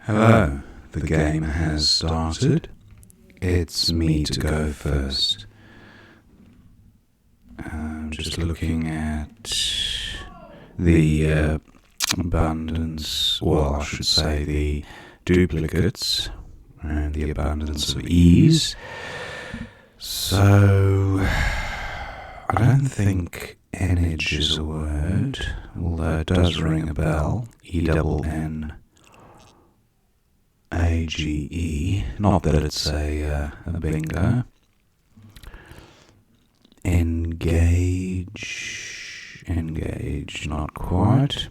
Hello, the game has started. It's me to go first. Just looking at the abundance, well, I should say the duplicates and the abundance of ease. So, I don't think Enage is a word, although it does ring a bell. ENNAGE. Not that it's a bingo. Engage, not quite.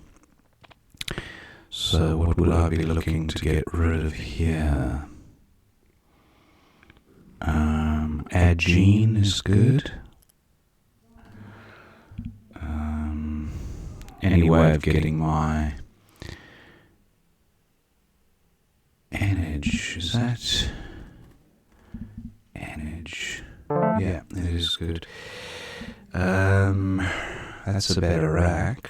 So what would I be looking to get rid of here? Agene is good. Any way of getting my Enage, is that? Enage. Yeah, it is good. That's a better rack.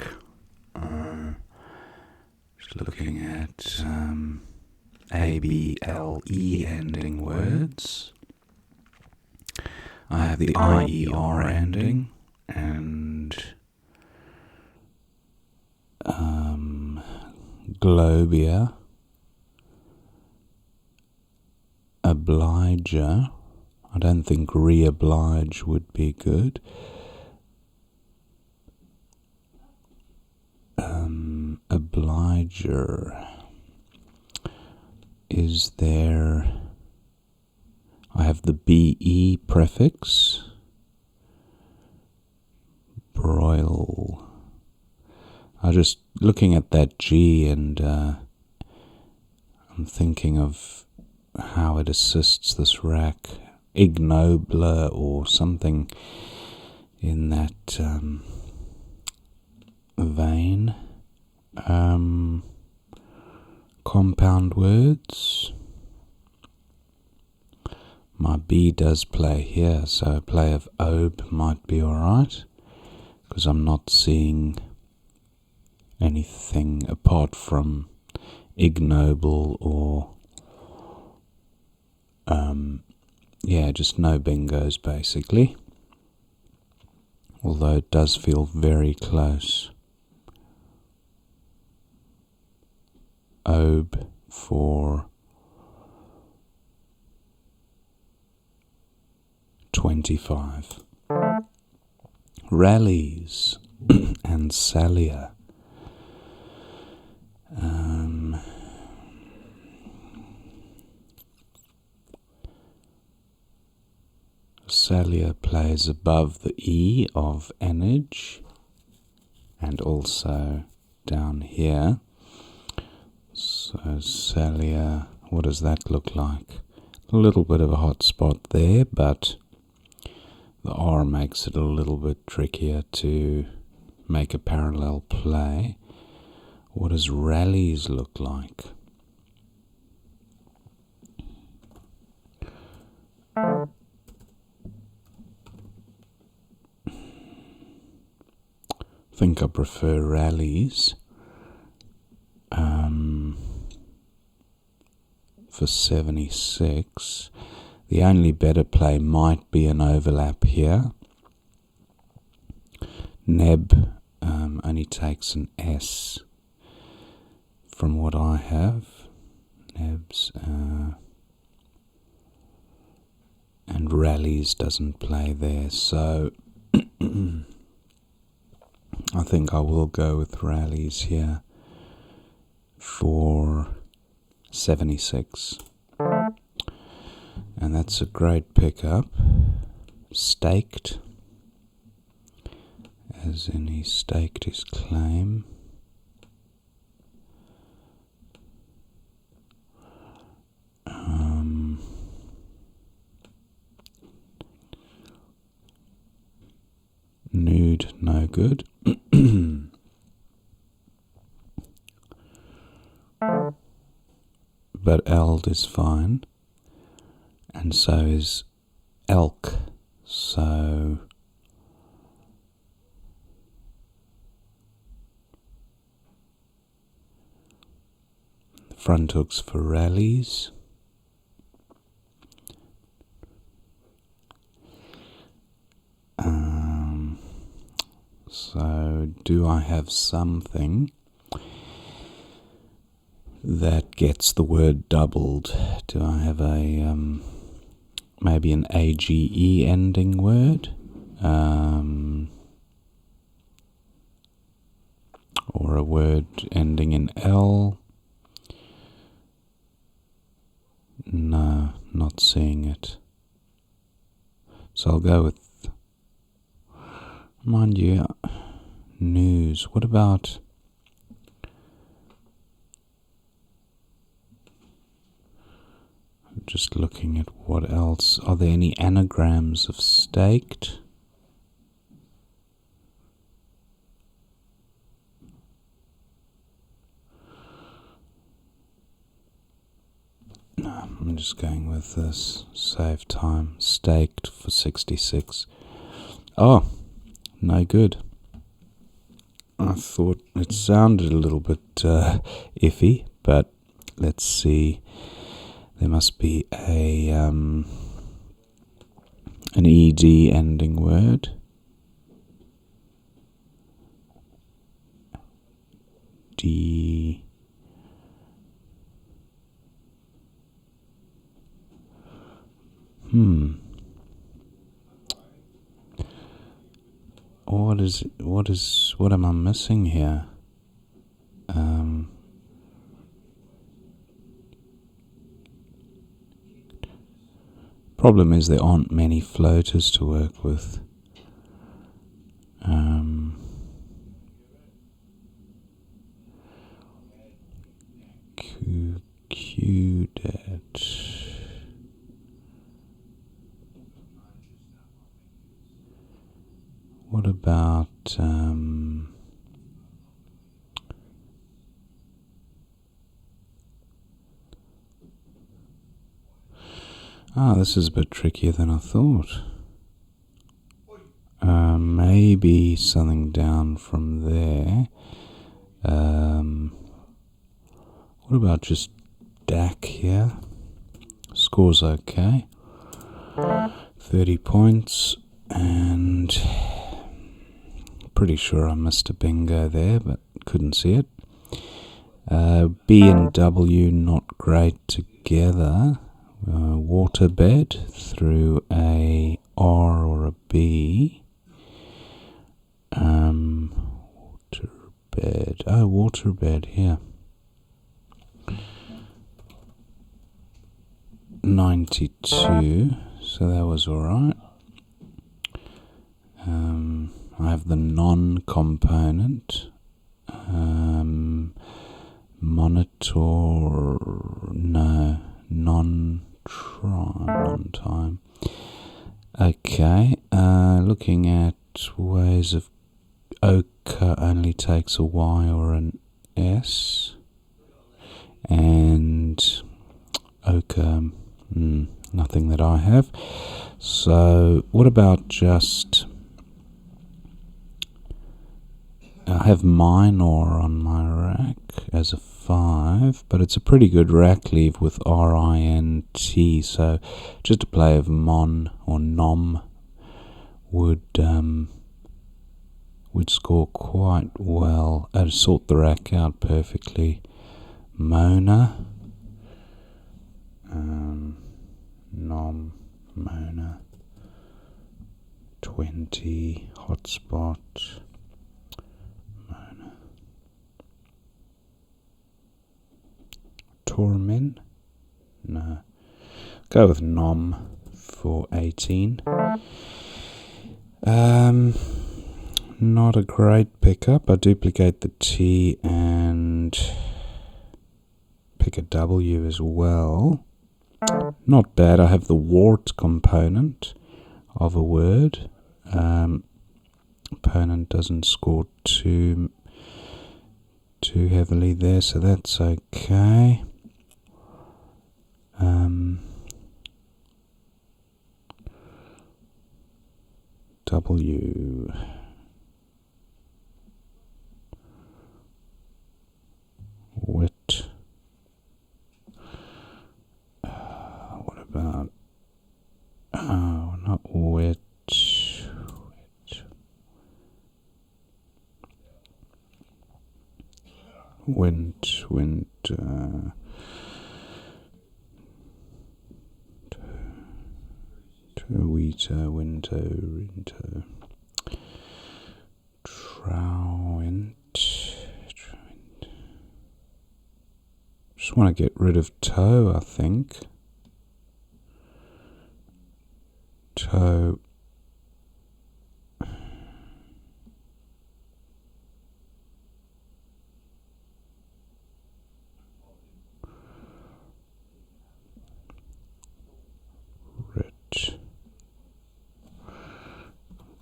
Just looking at ABLE ending words. I have the IER ending and Globia, Obliger. I don't think re-oblige would be good. Obliger. Is there... I have the BE prefix. Broil. I'm just looking at that G and I'm thinking of how it assists this rack. Ignobler or something in that vein. Compound words. My B does play here, so a play of OB might be alright, because I'm not seeing anything apart from ignoble or just no bingos basically, although it does feel very close. OB for 25. Rallies and Salia. Salia plays above the E of Enage and also down here. So Salia, what does that look like? A little bit of a hot spot there, but the R makes it a little bit trickier to make a parallel play. What does rallies look like? I think I prefer rallies for 76. The only better play might be an overlap here. Neb only takes an S from what I have. Nebs and rallies doesn't play there, so I think I will go with rallies here for 76. And that's a great pickup. Staked, as in he staked his claim. Nude, no good. But eld is fine, and so is elk, so front hooks for rallies. So do I have something that gets the word doubled? Do I have a maybe an AGE ending word? Or a word ending in L? No, not seeing it. So I'll go with, mind you, news. What about just looking at what else? Are there any anagrams of staked? No, I'm just going with this. Save time. Staked for 66. Oh, no good. I thought it sounded a little bit iffy, but let's see. There must be a an ED ending word. D. What am I missing here? Problem is there aren't many floaters to work with. QDet. What about this is a bit trickier than I thought. Maybe something down from there. What about just DAC here? Score's okay. 30 points, and pretty sure I missed a bingo there, but couldn't see it. B and W not great together. Waterbed through a R or a B. Waterbed. Oh, waterbed here. 92. So that was alright. I have the non-component. Monitor. No. Non-time. Okay. Looking at ways of ochre only takes a Y or an S. And ochre, nothing that I have. So what about just, I have minor on my rack as a 5, but it's a pretty good rack leave with RINT, so just a play of mon or nom would score quite well. I'd sort the rack out perfectly. Mona, nom, Mona, 20, hotspot, Mona, Tormin, no, go with nom for 18. Not a great pickup. I duplicate the T and pick a W as well. Not bad. I have the wart component of a word. Opponent doesn't score too heavily there, so that's okay. W. Wit. winter, Trowent. Just want to get rid of toe, I think. Toe.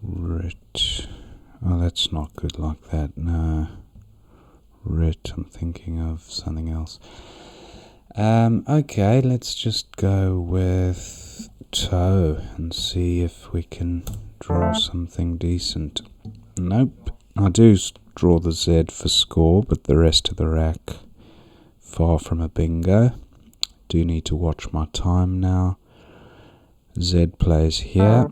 Rit. Oh, that's not good like that. No. Rit. I'm thinking of something else. Okay, let's just go with toe and see if we can draw something decent. Nope. I do draw the Z for score, but the rest of the rack far from a bingo. Do need to watch my time now. Z plays here.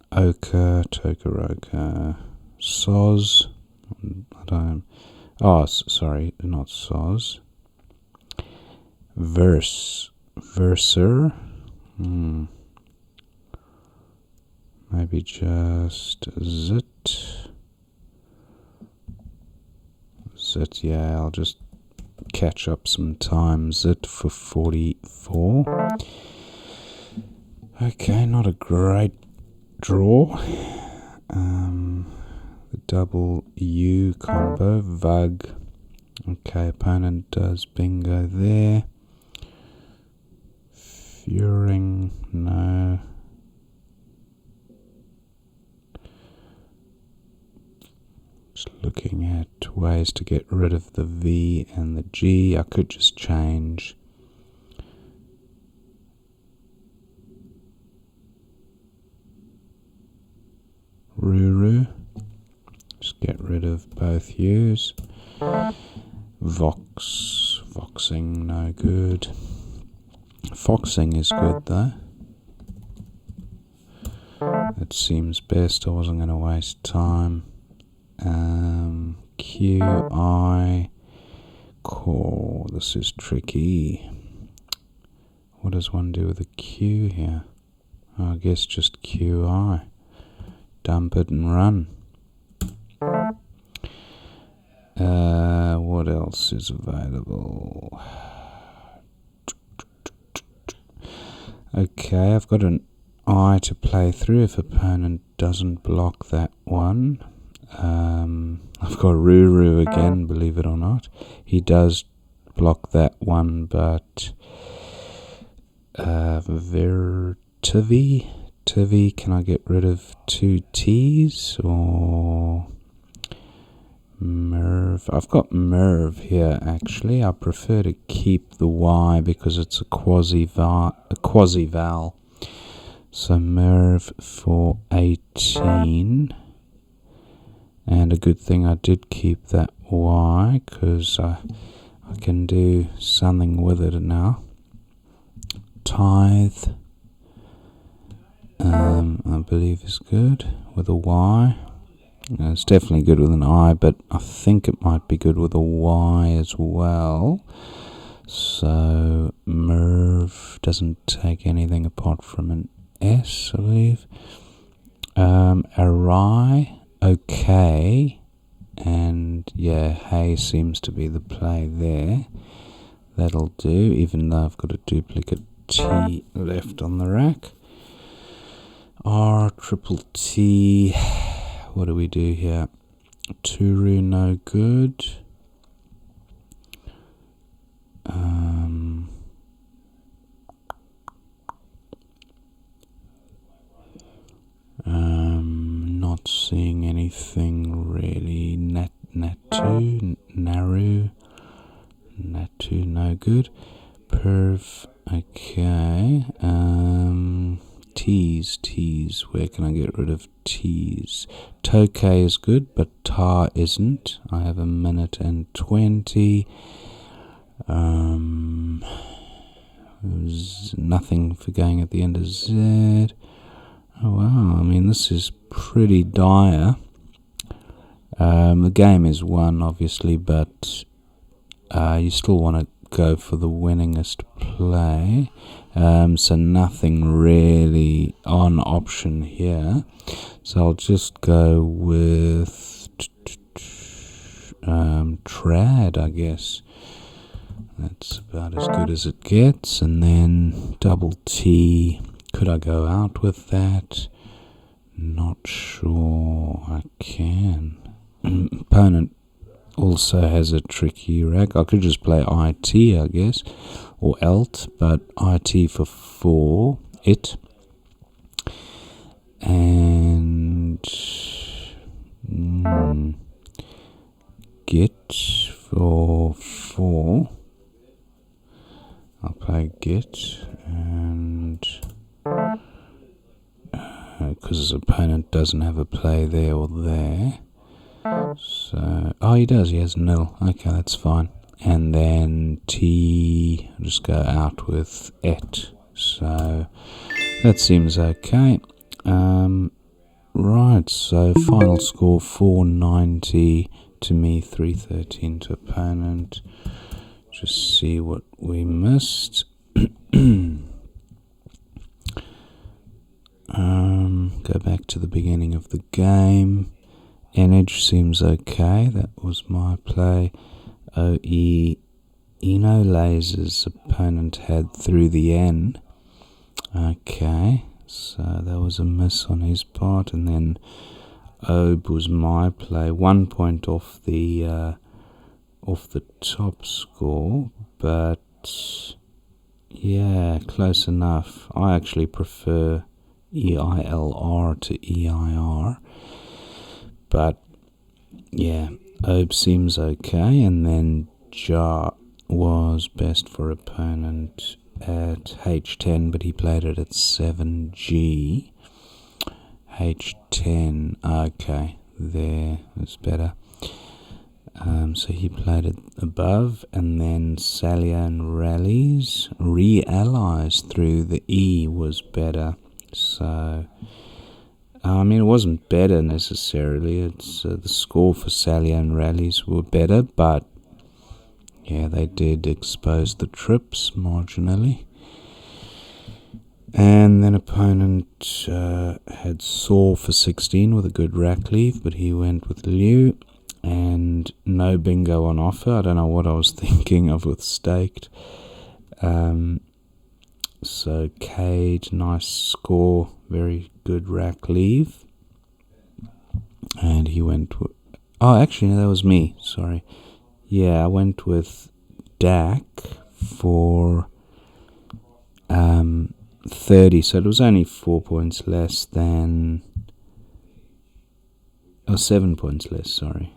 Ochre, Tokoroka, Soz. I don't. Oh, sorry, not Soz. Verser. Maybe just Zit. Zit, yeah, I'll just catch up some time. Zit for 44. Okay, not a great draw. The double U combo, Vug. Okay, opponent does bingo there. Furing, no. Just looking at ways to get rid of the V and the G. I could just change Ruru. Just get rid of both U's. Voxing, no good. Foxing is good though. It seems best. I wasn't going to waste time. Q, I, core. This is tricky. What does one do with a Q here? I guess just QI. Dump it and run. What else is available? Okay, I've got an I to play through if opponent doesn't block that one. I've got Ruru again, believe it or not. He does block that one, but Tivi, can I get rid of two T's or Merv? I've got Merv here actually. I prefer to keep the Y because it's a quasi-vowel. So Merv for 18. And a good thing I did keep that Y because I can do something with it now. Tithe, I believe is good with a Y. It's definitely good with an I, but I think it might be good with a Y as well. So Merv doesn't take anything apart from an S, I believe. Arai, okay. And yeah, Hay seems to be the play there. That'll do, even though I've got a duplicate T left on the rack. R, triple T. What do we do here? Turu, no good. Not seeing anything really. Natu, Naru, no good. Perv, okay. T's, where can I get rid of T's? Tokay is good, but tar isn't. I have a minute and 20. There's nothing for going at the end of Z. Oh wow, I mean this is pretty dire. The game is won obviously, but you still want to go for the winningest play. So nothing really on option here. So I'll just go with trad, I guess. That's about as good as it gets. And then double T. Could I go out with that? Not sure I can. Opponent also has a tricky rack. I could just play IT, I guess, or alt, but IT for 4, and git for 4. I'll play git, and because his opponent doesn't have a play there or there. So, oh, he does. He has nil. Okay, that's fine. And then T, I'll just go out with et. So that seems okay. Right. So final score 490 to me, 313 to opponent. Just see what we missed. Go back to the beginning of the game. Edge seems okay. That was my play. OE Eno lasers opponent had through the end. Okay, so that was a miss on his part, and then Obe was my play. 1 point off the top score, but yeah, close enough. I actually prefer EILR to EIR. But yeah, Obe seems okay, and then Ja was best for opponent at H10, but he played it at 7G. H10, okay, there is better. So he played it above, and then Salia and Rallies, re-allies through the E was better. So I mean, it wasn't better necessarily. It's the score for Salia and Rallies were better, but yeah, they did expose the trips marginally. And then opponent had Saw for 16 with a good rack leave, but he went with Liu, and no bingo on offer. I don't know what I was thinking of with staked. So Cage, nice score, very good rack leave. And he went with, oh, actually, no, that was me, sorry. Yeah, I went with Dak for 30, so it was only 4 points less than, 7 points less, sorry.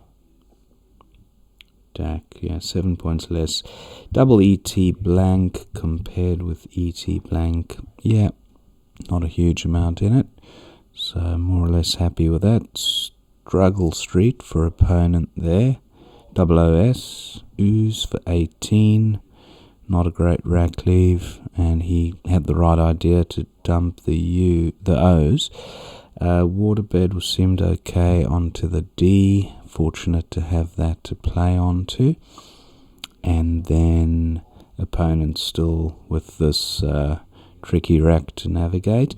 Dak, yeah, 7 points less. Double ET blank compared with ET blank. Yeah, not a huge amount in it. So more or less happy with that. Struggle Street for opponent there. Double OS. Ooze for 18. Not a great rack leave. And he had the right idea to dump the O's. Waterbed seemed okay onto the D. Fortunate to have that to play on to. And then opponent still with this tricky rack to navigate.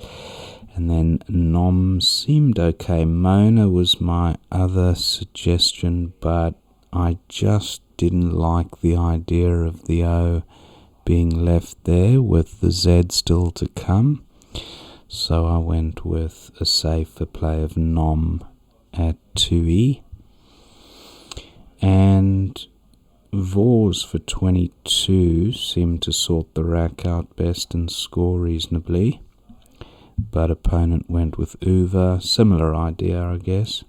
And then Nom seemed okay. Mona was my other suggestion, but I just didn't like the idea of the O being left there with the Z still to come. So I went with a safer play of Nom at 2E. And Vors for 22 seemed to sort the rack out best and score reasonably. But opponent went with Uva, similar idea, I guess.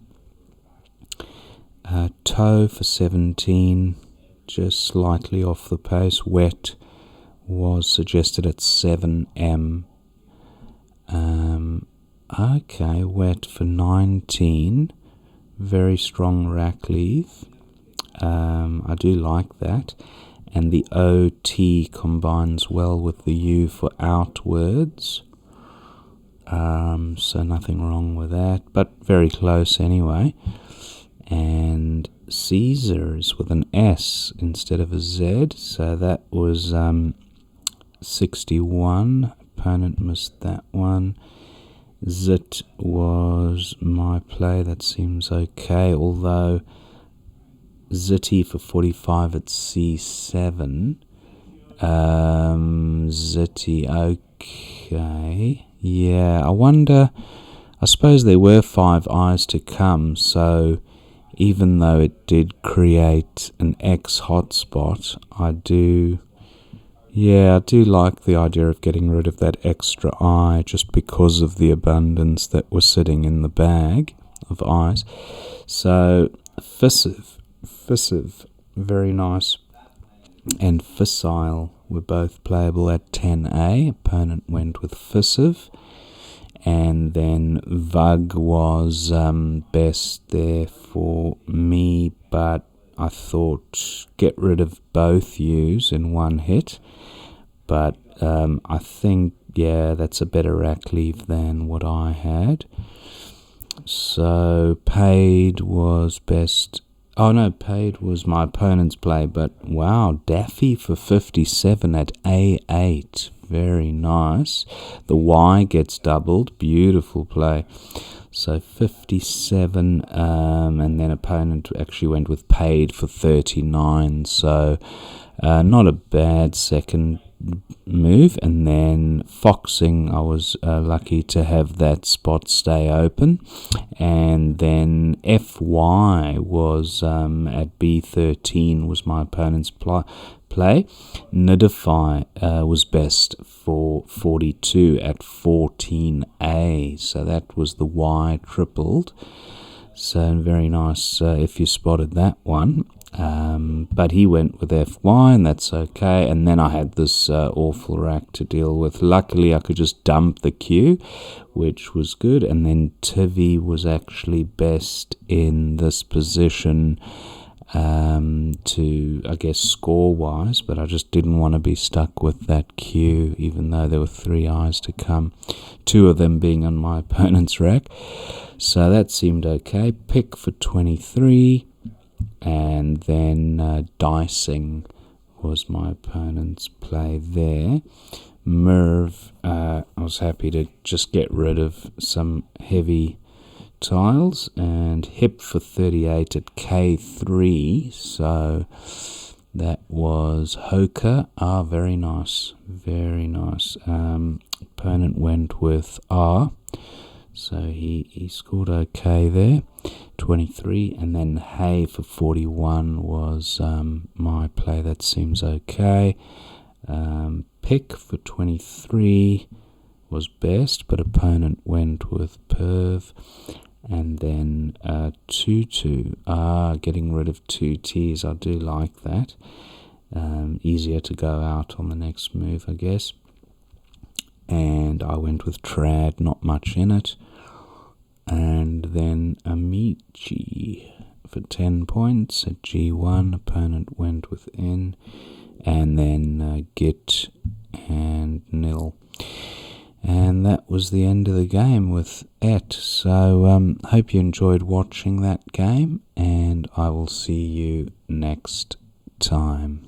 Toe for 17, just slightly off the pace. Wet was suggested at 7M. Okay, Wet for 19, very strong rack leave. I do like that. And the OT combines well with the U for outwards. So nothing wrong with that, but very close anyway. And Caesars with an S instead of a Z. So that was 61. Opponent missed that one. Zit was my play. That seems okay, although Zitty for 45 at C7. Zitty, okay. Yeah, I wonder, I suppose there were 5 eyes to come, so even though it did create an X hotspot, I do like the idea of getting rid of that extra eye just because of the abundance that was sitting in the bag of eyes. So, Fissive, very nice, and Fissile were both playable at 10A. Opponent went with Fissive. And then Vug was best there for me, but I thought get rid of both U's in one hit. But I think, yeah, that's a better rack leave than what I had. So Paid was best. Oh no, Paid was my opponent's play, but wow, Daffy for 57 at A8. Very nice. The Y gets doubled. Beautiful play. So 57, and then opponent actually went with Paid for 39. So not a bad second move. And then Foxing, I was lucky to have that spot stay open. And then FY was at B13 was my opponent's play. Nidify was best for 42 at 14A, so that was the Y tripled. So very nice if you spotted that one. But he went with FY, and that's okay. And then I had this awful rack to deal with. Luckily, I could just dump the Q, which was good. And then Tivi was actually best in this position to, I guess, score-wise, but I just didn't want to be stuck with that Q, even though there were 3 eyes to come, 2 of them being on my opponent's rack. So that seemed okay. Pick for 23, and then Dicing was my opponent's play there. Merv, I was happy to just get rid of some heavy tiles, and Hip for 38 at K3, so that was Hoka. Very nice, very nice. Opponent went with R, so he scored okay there, 23, and then Hay for 41 was my play. That seems okay. Pick for 23 was best, but opponent went with Perv. And then 2-2. Getting rid of 2 T's. I do like that. Easier to go out on the next move, I guess. And I went with Trad, not much in it. And then Amici for 10 points at G1. Opponent went with N. And then Git and Nil. And that was the end of the game with Et. So hope you enjoyed watching that game, and I will see you next time.